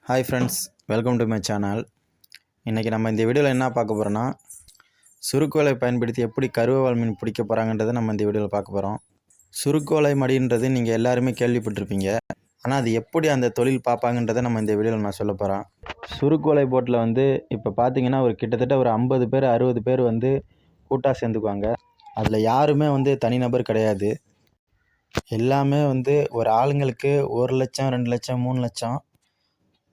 Hi friends, welcome to my channel. இன்றைக்கி நம்ம இந்த வீடியோவில் என்ன பார்க்க போகிறோன்னா, சுருக்குவலை பயன்படுத்தி எப்படி கருவால் மீன் பிடிக்க போகிறாங்கன்றதை நம்ம இந்த வீடியோவில் பார்க்க போகிறோம். சுருக்குவலை மடின்றது நீங்கள் எல்லாருமே கேள்விப்பட்டிருப்பீங்க. ஆனால் அது எப்படி அந்த தொழில் பார்ப்பாங்கன்றதை நம்ம இந்த வீடியோவில் நான் சொல்ல போகிறேன். சுருக்குவலை போட்டில் இப்போ பார்த்தீங்கன்னா கிட்டத்தட்ட ஒரு 50 பேர் 60 பேர் கூட்டாக சேர்ந்துக்குவாங்க. அதில் யாருமே தனிநபர் கிடையாது. எல்லாமே ஒரு ஆளுங்களுக்கு 1 லட்சம் 2 லட்சம் 3 லட்சம்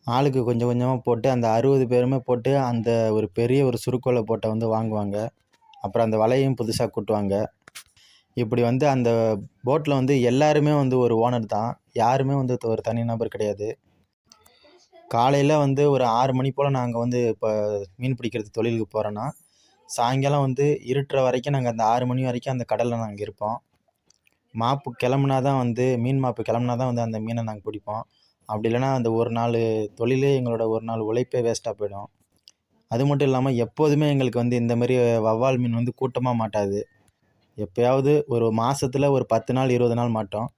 ஆளுக்கு கொஞ்சம் கொஞ்சமாக போட்டு அந்த 60 பேருமே போட்டு அந்த ஒரு பெரிய ஒரு சுருக்குவலை போட்டை வாங்குவாங்க. அப்புறம் அந்த வலையும் புதுசாக கூட்டுவாங்க. இப்படி அந்த போட்டில் எல்லாருமே ஒரு ஓனர் தான். யாருமே ஒரு தனிநபர் கிடையாது. காலையில் ஒரு 6 மணி போல் நாங்கள் இப்போ மீன் பிடிக்கிறது தொழிலுக்கு போகிறோன்னா, சாயங்காலம் இருட்டுற வரைக்கும் நாங்கள் அந்த 6 மணி வரைக்கும் அந்த கடலில் நாங்கள் இருப்போம். மாப்பு கிளம்புனா தான் மீன் மாப்பு கிளம்புனா தான் அந்த மீனை நாங்கள் பிடிப்போம். அப்படி இல்லைனா அந்த ஒரு நாள் தொழிலே எங்களோட ஒரு நாள் உழைப்பே வேஸ்ட்டாக போயிடும். அது மட்டும் இல்லாமல் எப்போதுமே எங்களுக்கு இந்த மாதிரி வவ்வால் மீன் கூட்டமாக மாட்டாது. எப்போயாவது ஒரு மாதத்தில் ஒரு 10 நாள் 20 நாள் மாட்டோம்.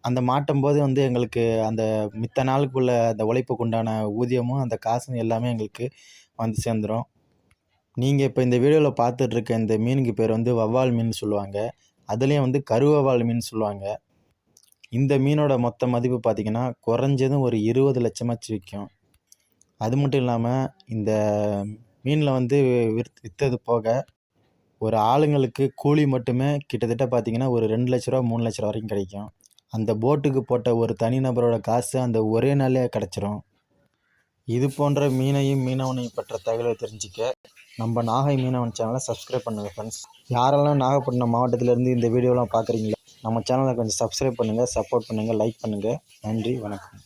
அந்த மாட்டும்போது எங்களுக்கு அந்த மித்த நாளுக்குள்ள அந்த உழைப்புக்கு உண்டான ஊதியமும் அந்த காசும் எல்லாமே எங்களுக்கு சேர்ந்துடும். நீங்கள் இப்போ இந்த வீடியோவில் பார்த்துட்ருக்க இந்த மீனுக்கு பேர் வவ்வால் மீன் சொல்லுவாங்க. அதுலேயும் கருவவ்வால் மீன் சொல்லுவாங்க. இந்த மீனோட மொத்த மதிப்பு பார்த்திங்கன்னா குறைஞ்சதும் ஒரு 20 லட்சமாச்சு விற்கும். அது மட்டும் இல்லாமல் இந்த மீனில் விற்றது போக ஒரு ஆளுங்களுக்கு கூலி மட்டுமே கிட்டத்தட்ட பார்த்திங்கன்னா ஒரு 2 லட்ச ரூபா 3 லட்ச ரூபா வரைக்கும் கிடைக்கும். அந்த போட்டுக்கு போட்ட ஒரு தனிநபரோட காசு அந்த ஒரே நாளே கிடச்சிரும். இது போன்ற மீனையும் மீனவனையும் பற்ற தகவலை தெரிஞ்சுக்க நம்ம நாகை மீனவன் சேனலை சப்ஸ்கிரைப் பண்ணுங்கள் ஃப்ரெண்ட்ஸ். யாரெல்லாம் நாகப்பட்டினம் மாவட்டத்திலேருந்து இந்த வீடியோலாம் பார்க்குறீங்களோ நம்ம சேனலை கொஞ்சம் சப்ஸ்கிரைப் பண்ணுங்கள், சப்போர்ட் பண்ணுங்கள், லைக் பண்ணுங்கள். நன்றி, வணக்கம்.